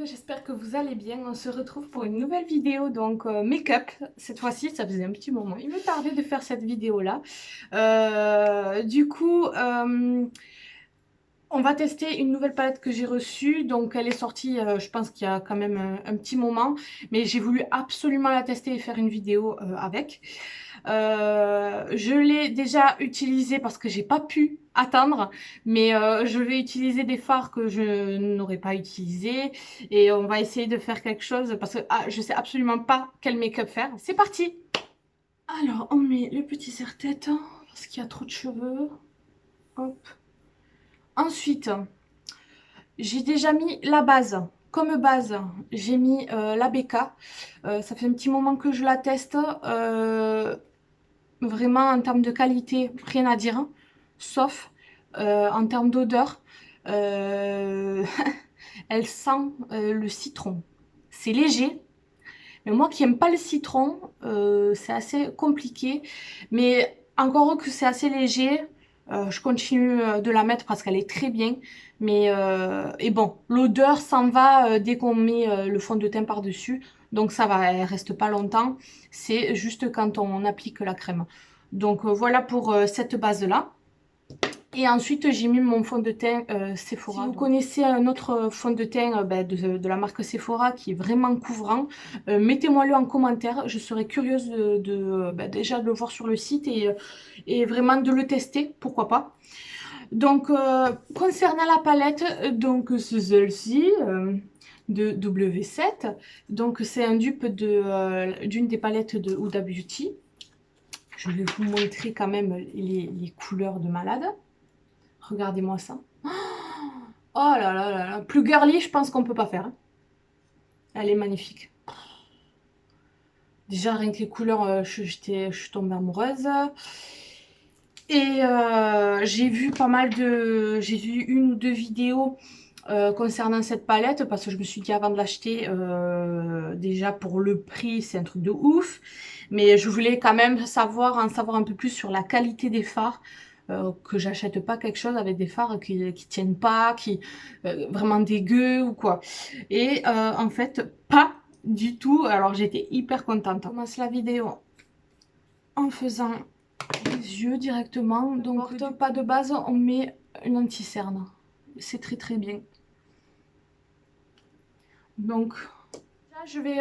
j'espère que vous allez bien. On se retrouve pour une nouvelle vidéo, donc make-up. Cette fois-ci, ça faisait un petit moment. Il me tardait de faire cette vidéo-là. On va tester une nouvelle palette que j'ai reçue. Donc elle est sortie, je pense qu'il y a quand même un petit moment. Mais j'ai voulu absolument la tester et faire une vidéo avec. Je l'ai déjà utilisée parce que j'ai pas pu attendre, mais je vais utiliser des fards que je n'aurais pas utilisés et on va essayer de faire quelque chose parce que je sais absolument pas quel make-up faire. C'est parti! Alors on met le petit serre-tête parce qu'il y a trop de cheveux. Hop. Ensuite, j'ai déjà mis la base. Comme base, j'ai mis la BK. Ça fait un petit moment que je la teste. Vraiment, en termes de qualité, rien à dire. Sauf en termes d'odeur. Elle sent le citron. C'est léger. Mais moi qui n'aime pas le citron, c'est assez compliqué. Mais encore que c'est assez léger, je continue de la mettre parce qu'elle est très bien. Mais et bon, l'odeur s'en va dès qu'on met le fond de teint par-dessus. Donc ça va, elle reste pas longtemps. C'est juste quand on applique la crème. Donc voilà pour cette base-là. Et ensuite, j'ai mis mon fond de teint Sephora. Si vous connaissez un autre fond de teint de la marque Sephora qui est vraiment couvrant, mettez-moi-le en commentaire. Je serais curieuse déjà de le voir sur le site et vraiment de le tester, pourquoi pas. Donc, concernant la palette, donc c'est celle-ci de W7. Donc, c'est un dupe d'une des palettes de Huda Beauty. Je vais vous montrer quand même les couleurs de malade. Regardez-moi ça. Oh là là là là. Plus girly, je pense qu'on peut pas faire. Hein. Elle est magnifique. Déjà, rien que les couleurs, je suis tombée amoureuse. Et j'ai vu pas mal de... J'ai vu une ou deux vidéos concernant cette palette parce que je me suis dit avant de l'acheter, déjà pour le prix, c'est un truc de ouf. Mais je voulais quand même en savoir un peu plus sur la qualité des fards. Que j'achète pas quelque chose avec des fards qui tiennent pas, qui vraiment dégueu ou quoi. Et en fait, pas du tout. Alors j'étais hyper contente. On commence la vidéo en faisant les yeux directement. Donc pas de base, on met une anti-cerne. C'est très très bien. Donc là, je vais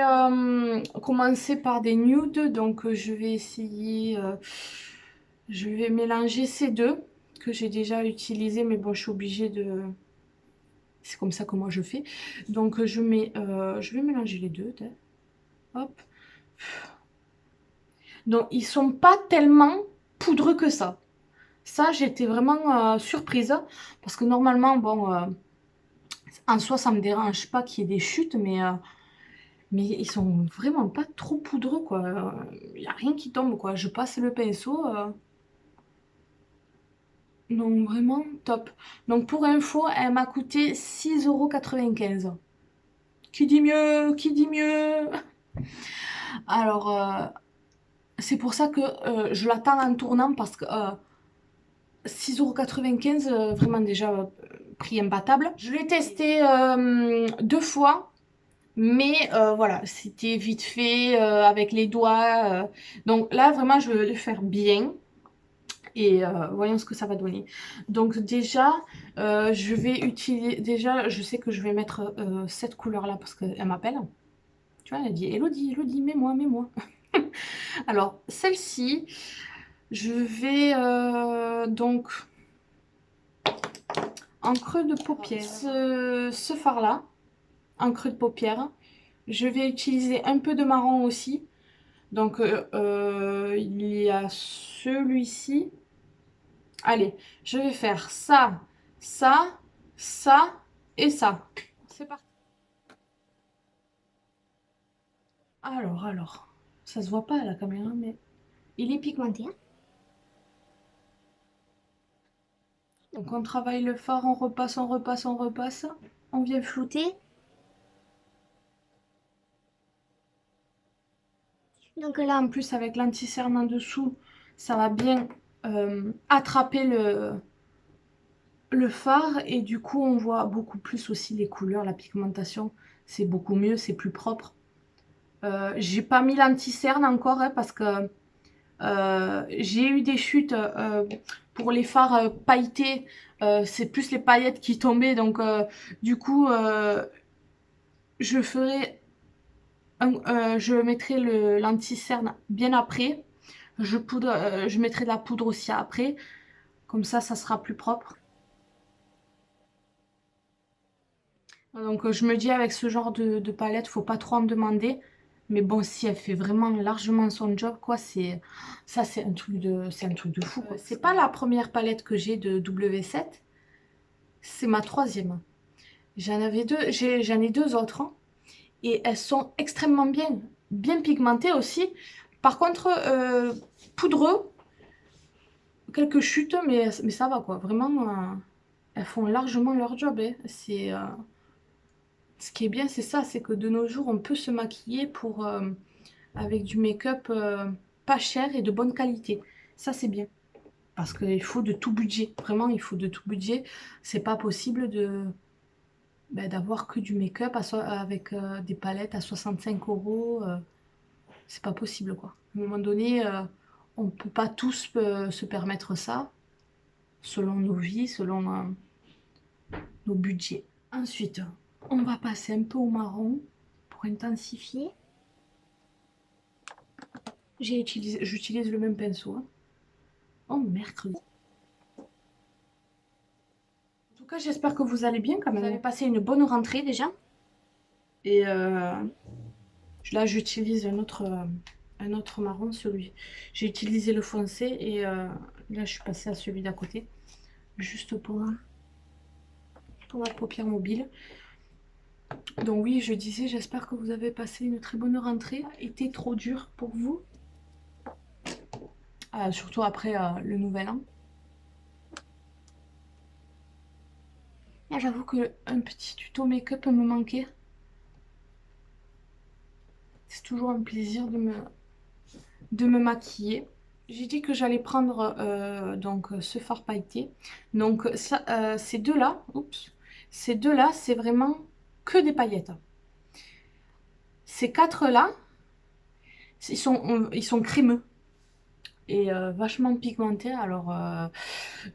commencer par des nudes. Donc je vais essayer... je vais mélanger ces deux que j'ai déjà utilisés, mais bon, je suis obligée de... C'est comme ça que moi je fais. Donc je vais mélanger les deux. Hop. Donc ils sont pas tellement poudreux que ça. Ça, j'étais vraiment surprise. Parce que normalement, bon, en soi, ça me dérange pas qu'il y ait des chutes, mais ils sont vraiment pas trop poudreux, quoi. Il n'y a rien qui tombe, quoi. Je passe le pinceau. Donc vraiment top. Donc pour info, elle m'a coûté 6,95 €. Qui dit mieux? Qui dit mieux? Alors, c'est pour ça que je l'attends en tournant parce que 6,95 €, vraiment déjà prix imbattable. Je l'ai testé deux fois, mais voilà, c'était vite fait avec les doigts. Donc là, vraiment, je vais le faire bien. Et voyons ce que ça va donner. Donc déjà, je vais utiliser... Déjà, je sais que je vais mettre cette couleur-là parce qu'elle m'appelle. Tu vois, elle dit Elodie, Elodie, mets-moi, mets-moi. Alors, celle-ci, je vais donc en creux de paupière. Ce fard-là, en creux de paupière, je vais utiliser un peu de marron aussi. Donc, il y a celui-ci. Allez, je vais faire ça, ça, ça et ça. C'est parti. Alors, ça se voit pas à la caméra, mais il est pigmenté. Hein. Donc on travaille le fard, on repasse, on repasse, on repasse. On vient flouter. Donc là, en plus, avec l'anti-cerne en dessous, ça va bien attraper le fard et du coup on voit beaucoup plus aussi les couleurs, la pigmentation. C'est beaucoup mieux, c'est plus propre. J'ai pas mis l'anti-cerne encore hein, parce que j'ai eu des chutes pour les fards pailletés. C'est plus les paillettes qui tombaient. Donc du coup je ferai je mettrai l'anti-cerne bien après. Je mettrai de la poudre aussi après. Comme ça sera plus propre. Donc je me dis avec ce genre de palette, faut pas trop en demander. Mais bon, si elle fait vraiment largement son job, quoi, c'est un truc de fou. C'est pas la première palette que j'ai de W7, c'est ma troisième. J'en avais deux, j'en ai deux autres hein, et elles sont extrêmement bien pigmentées aussi. Par contre, poudreux, quelques chutes, mais ça va quoi. Vraiment, elles font largement leur job. Hein. Ce qui est bien, c'est ça, c'est que de nos jours, on peut se maquiller avec du make-up pas cher et de bonne qualité. Ça, c'est bien. Parce qu'il faut de tout budget. Vraiment, il faut de tout budget. C'est pas possible d'avoir que du make-up avec des palettes à 65 euros. C'est pas possible, quoi. À un moment donné, on peut pas tous se permettre ça, selon nos vies, selon nos budgets. Ensuite, on va passer un peu au marron pour intensifier. J'utilise le même pinceau. Hein. Oh, mercredi. En tout cas, j'espère que vous allez bien quand même. Vous avez passé une bonne rentrée déjà. Et là, j'utilise un autre marron, celui. J'ai utilisé le foncé et là, je suis passée à celui d'à côté. Juste pour la paupière mobile. Donc oui, je disais, j'espère que vous avez passé une très bonne rentrée. Été trop dur pour vous. Surtout après le nouvel an. Là, j'avoue qu'un petit tuto make-up me manquait. C'est toujours un plaisir de me maquiller. J'ai dit que j'allais prendre donc ce fard pailleté. Donc ça, ces deux-là, c'est vraiment que des paillettes. Ces quatre-là, ils sont crémeux et vachement pigmentés. Alors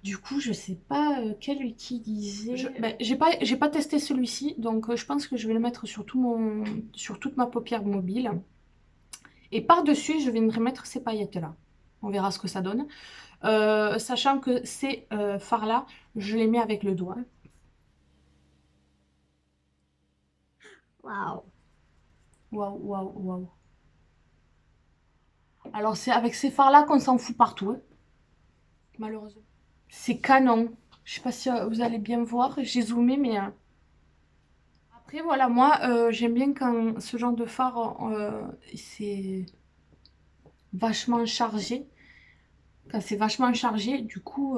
du coup, je sais pas quel utiliser. J'ai pas testé celui-ci, donc je pense que je vais le mettre sur toute ma paupière mobile. Et par-dessus, je viendrai mettre ces paillettes-là. On verra ce que ça donne. Sachant que ces fards-là, je les mets avec le doigt. Waouh. Waouh, waouh, waouh. Alors, c'est avec ces fards-là qu'on s'en fout partout. Hein. Malheureusement. C'est canon. Je sais pas si vous allez bien voir. J'ai zoomé, mais... Après, voilà, moi, j'aime bien quand ce genre de fard, c'est vachement chargé. Quand c'est vachement chargé, du coup,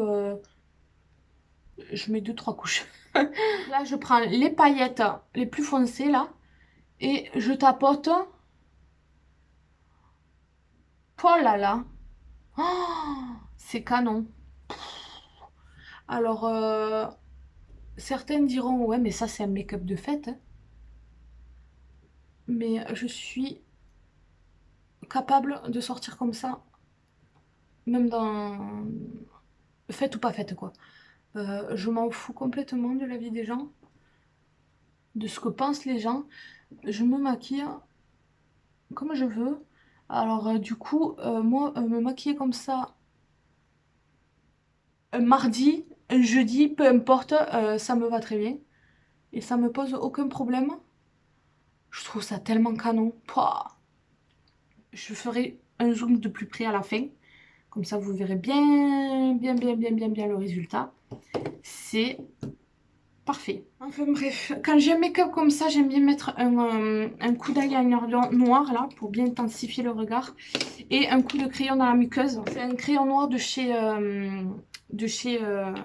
je mets 2-3 couches. Là, je prends les paillettes les plus foncées, là, et je tapote. Oh là là. Oh, c'est canon. Alors, certaines diront, ouais, mais ça, c'est un make-up de fête. Hein. Mais je suis capable de sortir comme ça, même dans fête ou pas fête, quoi. Je m'en fous complètement de la vie des gens, de ce que pensent les gens. Je me maquille comme je veux. Alors, du coup, moi, me maquiller comme ça, un mardi, un jeudi, peu importe, ça me va très bien. Et ça me pose aucun problème. Je trouve ça tellement canon. Pouah. Je ferai un zoom de plus près à la fin. Comme ça, vous verrez bien le résultat. C'est parfait. Enfin bref, quand j'ai un make-up comme ça, j'aime bien mettre un coup d'eyeliner noir là pour bien intensifier le regard. Et un coup de crayon dans la muqueuse. C'est un crayon noir de chez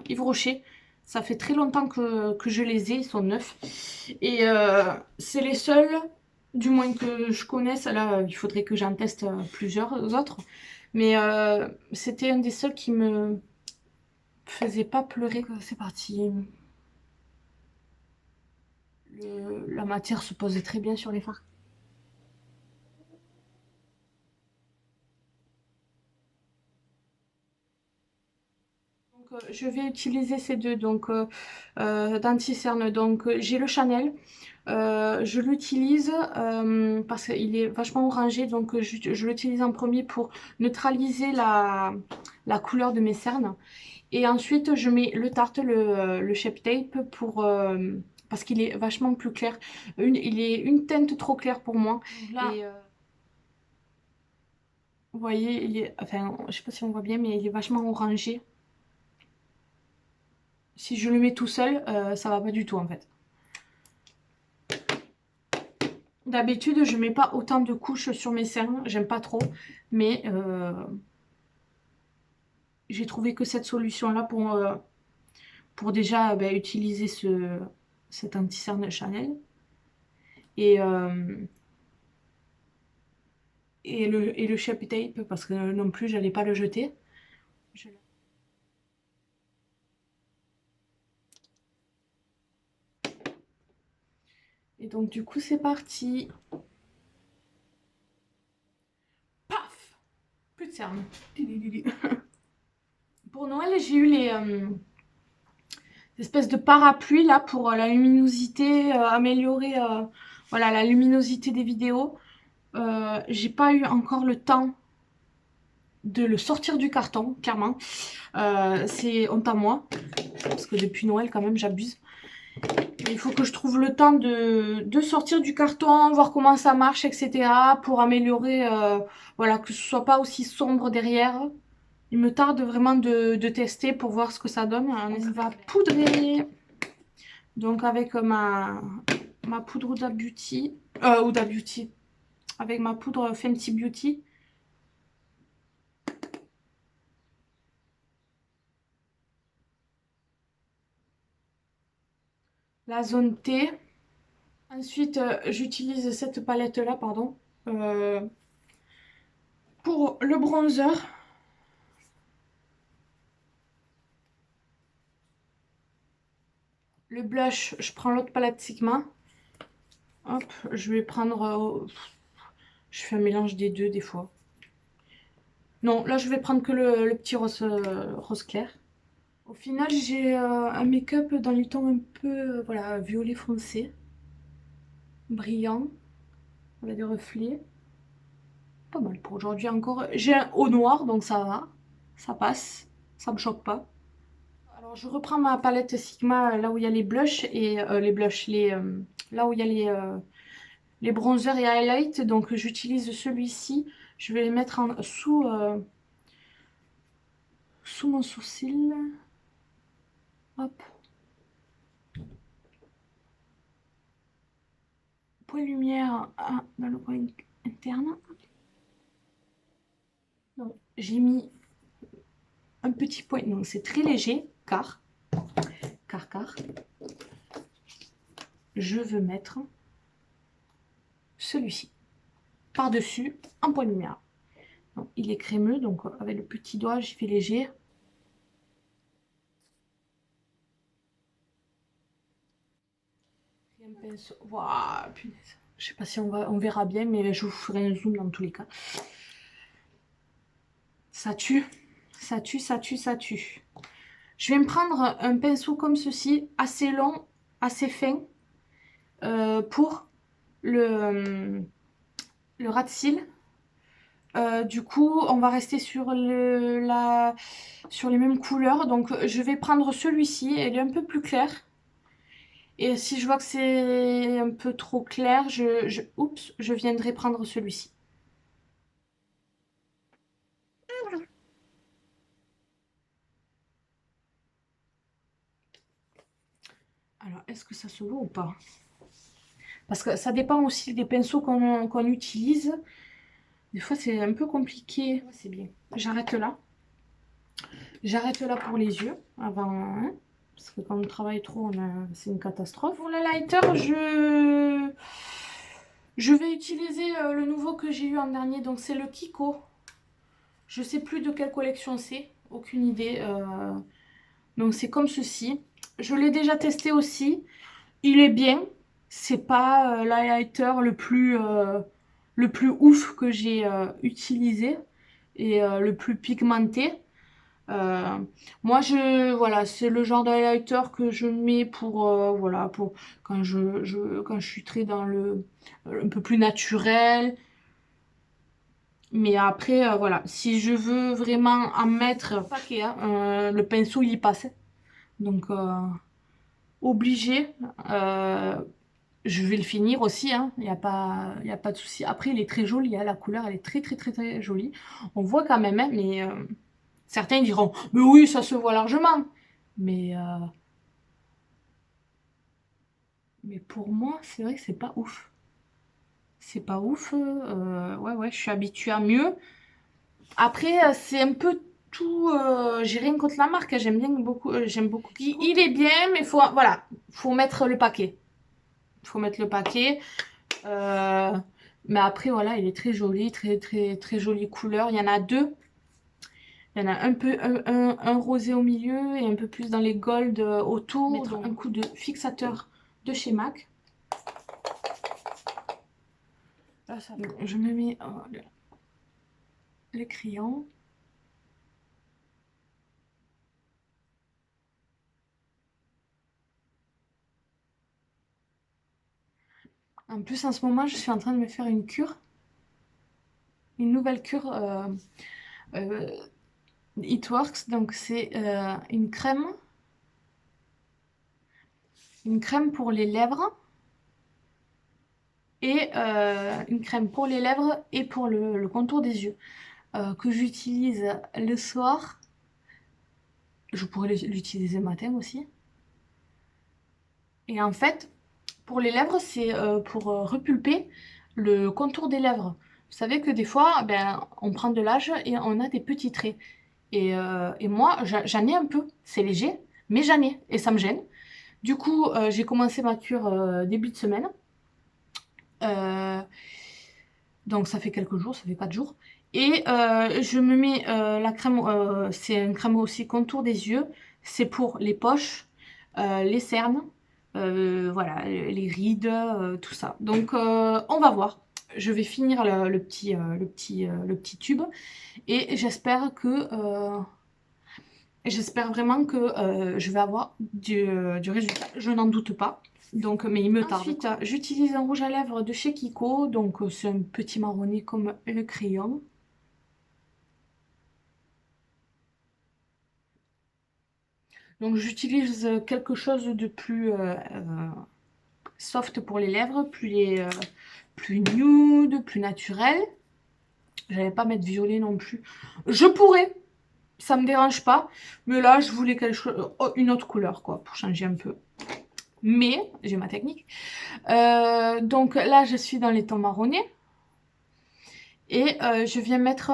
Yves Rocher. Ça fait très longtemps que je les ai, ils sont neufs. Et c'est les seuls, du moins que je connaisse. Là, il faudrait que j'en teste plusieurs autres. Mais c'était un des seuls qui me faisait pas pleurer. C'est parti. La matière se posait très bien sur les fards. Je vais utiliser ces deux d'anti-cerne. Donc j'ai le Chanel. Je l'utilise parce qu'il est vachement orangé, donc je l'utilise en premier pour neutraliser la couleur de mes cernes. Et ensuite je mets le Tarte, le Shape Tape pour parce qu'il est vachement plus clair. Il est une teinte trop claire pour moi. Là, et, vous voyez, enfin, je sais pas si on voit bien, mais il est vachement orangé. Si je le mets tout seul, ça va pas du tout en fait. D'habitude, je mets pas autant de couches sur mes cernes, j'aime pas trop, mais j'ai trouvé que cette solution-là pour déjà utiliser cet anti-cerne Chanel et, et le Shape Tape parce que non plus, j'allais pas le jeter. Et donc du coup, c'est parti. Paf! Plus de cernes. Pour Noël, j'ai eu les espèces de parapluies là pour la luminosité, améliorer voilà, la luminosité des vidéos. J'ai pas eu encore le temps de le sortir du carton, clairement. C'est honte à moi, parce que depuis Noël quand même j'abuse. Il faut que je trouve le temps de sortir du carton, voir comment ça marche, etc. pour améliorer, voilà, que ce soit pas aussi sombre derrière. Il me tarde vraiment de tester pour voir ce que ça donne. On va poudrer donc avec ma poudre Huda Beauty, Huda Beauty, avec ma poudre Fenty Beauty. La zone T. Ensuite, j'utilise cette palette-là, pardon, pour le bronzer. Le blush, je prends l'autre palette Sigma. Hop, je vais prendre... je fais un mélange des deux des fois. Non, là je vais prendre que le petit rose, rose clair. Au final, j'ai un make-up dans les tons un peu voilà, violet foncé. Brillant. Avec des reflets. Pas mal pour aujourd'hui encore. J'ai un haut noir, donc ça va. Ça passe. Ça me choque pas. Alors je reprends ma palette Sigma là où il y a les blushs et les blushs, là où il y a les bronzers et highlights. Donc j'utilise celui-ci. Je vais les mettre sous mon sourcil. Hop. Point lumière dans le coin interne. J'ai mis un petit point, donc c'est très léger, car je veux mettre celui-ci par-dessus un point de lumière. Donc, il est crémeux, donc avec le petit doigt, j'y fais léger. Et un pinceau. Waouh, punaise. Je sais pas si on verra bien, mais je vous ferai un zoom dans tous les cas. Ça tue, ça tue, ça tue, ça tue. Je vais me prendre un pinceau comme ceci, assez long, assez fin, pour le ras de cils. Du coup, on va rester sur sur les mêmes couleurs. Donc, je vais prendre celui-ci. Il est un peu plus clair. Et si je vois que c'est un peu trop clair, oups, je viendrai prendre celui-ci. Alors, est-ce que ça se voit ou pas? Parce que ça dépend aussi des pinceaux qu'on utilise. Des fois, c'est un peu compliqué. C'est bien. J'arrête là. J'arrête là pour les yeux. Avant, hein, parce que quand on travaille trop, c'est une catastrophe. Pour le lighter, je vais utiliser le nouveau que j'ai eu en dernier. Donc, c'est le Kiko. Je sais plus de quelle collection c'est. Aucune idée. Donc c'est comme ceci. Je l'ai déjà testé aussi. Il est bien. C'est pas l'highlighter le plus ouf que j'ai utilisé et le plus pigmenté. Euh, Moi, voilà, c'est le genre d'highlighter que je mets pour, voilà, pour quand quand je suis très dans le un peu plus naturel. Mais après, voilà, si je veux vraiment en mettre un paquet, hein, le pinceau, il y passe. Donc, obligé. Je vais le finir aussi, hein. Il y a pas de souci. Après, il est très joli, hein, la couleur, elle est très, très, très, très jolie. On voit quand même, hein, mais certains diront, mais oui, ça se voit largement. Mais, euh, mais pour moi, c'est vrai que c'est pas ouf. C'est pas ouf. Ouais, ouais, je suis habituée à mieux. Après, c'est un peu tout. J'ai rien contre la marque, hein, j'aime bien beaucoup. J'aime beaucoup. Il est bien, mais faut, voilà, faut mettre le paquet. Faut mettre le paquet. Euh, mais après, voilà, il est très joli, très, très, très jolie couleur. Il y en a deux. Il y en a un peu un rosé au milieu et un peu plus dans les gold autour. Mettre un coup de fixateur de chez MAC. Là, je me mets le crayon. En plus, en ce moment, je suis en train de me faire une cure. Une nouvelle cure euh, It Works. Donc, c'est une crème pour les lèvres. Et une crème pour les lèvres et pour le contour des yeux. Que j'utilise le soir. Je pourrais l'utiliser le matin aussi. Et en fait, pour les lèvres, c'est pour repulper le contour des lèvres. Vous savez que des fois, ben, on prend de l'âge et on a des petits traits. Et moi, j'en ai un peu. C'est léger, mais j'en ai. Et ça me gêne. Du coup, j'ai commencé ma cure début de semaine. Euh, donc ça fait quelques jours, ça fait 4 jours. Et je me mets la crème, c'est une crème aussi contour des yeux. C'est pour les poches, les cernes, voilà, les rides, tout ça. Donc on va voir. Je vais finir le petit tube et j'espère vraiment que je vais avoir du résultat. Je n'en doute pas. Donc, mais il me tarde. Ensuite, j'utilise un rouge à lèvres de chez Kiko. Donc, c'est un petit marronné comme le crayon. Donc, j'utilise quelque chose de plus soft pour les lèvres, plus nude, plus naturel. Je n'allais pas mettre violet non plus. Je pourrais, ça me dérange pas. Mais là, je voulais quelque chose, une autre couleur, quoi, pour changer un peu. Mais, j'ai ma technique. Donc là, je suis dans les tons marronnés. Et je viens mettre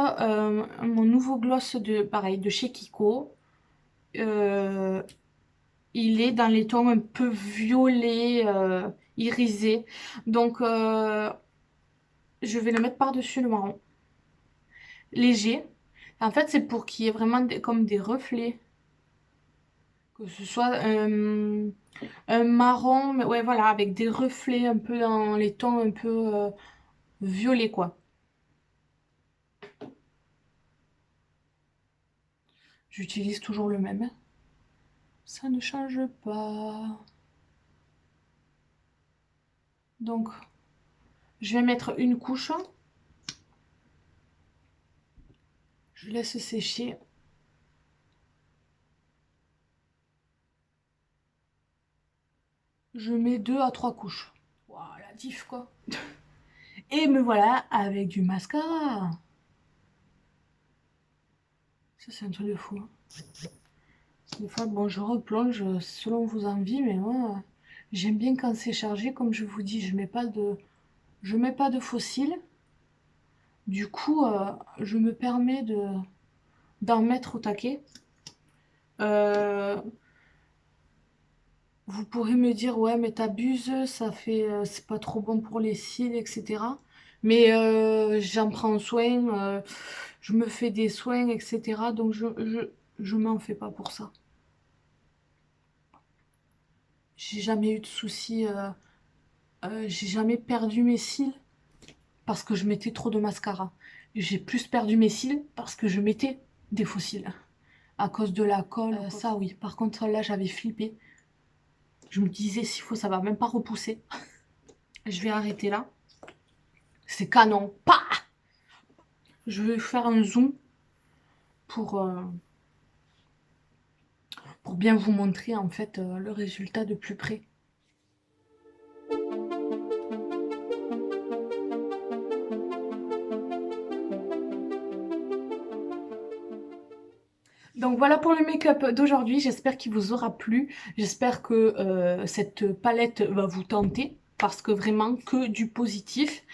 mon nouveau gloss pareil, de chez Kiko. Euh, il est dans les tons un peu violets, irisés. Donc, je vais le mettre par-dessus le marron. Léger. En fait, c'est pour qu'il y ait vraiment comme des reflets. Que ce soit un marron, mais ouais, voilà, avec des reflets un peu dans les tons un peu violets, quoi. J'utilise toujours le même. Ça ne change pas. Donc, je vais mettre une couche. Je laisse sécher. Je mets 2 à 3 couches. Waouh, la diff quoi. Et me voilà avec du mascara. Ça, c'est un truc de fou. Des fois, bon, je replonge selon vos envies, mais moi, j'aime bien quand c'est chargé. Comme je vous dis, je mets pas de fossiles. Du coup, je me permets d'en mettre au taquet. Euh, Vous pourrez me dire, ouais, mais t'abuses, ça fait, c'est pas trop bon pour les cils, etc. Mais j'en prends soin, je me fais des soins, etc. Donc je m'en fais pas pour ça. J'ai jamais eu de soucis. J'ai jamais perdu mes cils parce que je mettais trop de mascara. J'ai plus perdu mes cils parce que je mettais des faux cils. À cause de la colle, ça oui. Par contre là j'avais flippé. Je me disais s'il faut ça va même pas repousser. Je vais arrêter là. C'est canon. Pas. Je vais faire un zoom pour bien vous montrer en fait le résultat de plus près. Donc voilà pour le make-up d'aujourd'hui, j'espère qu'il vous aura plu, j'espère que cette palette va vous tenter, parce que vraiment que du positif,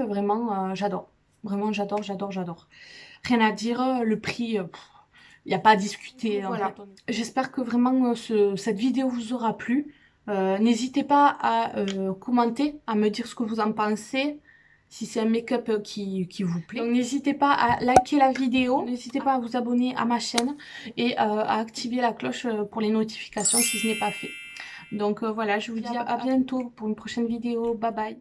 vraiment j'adore, vraiment j'adore, j'adore, j'adore. Rien à dire, le prix, il n'y a pas à discuter. Voilà. J'espère que vraiment cette vidéo vous aura plu. N'hésitez pas à commenter, à me dire ce que vous en pensez, si c'est un make-up qui vous plaît. Donc n'hésitez pas à liker la vidéo, n'hésitez pas à vous abonner à ma chaîne et à activer la cloche pour les notifications si ce n'est pas fait. Donc voilà, je vous dis à bientôt pour une prochaine vidéo. Bye bye.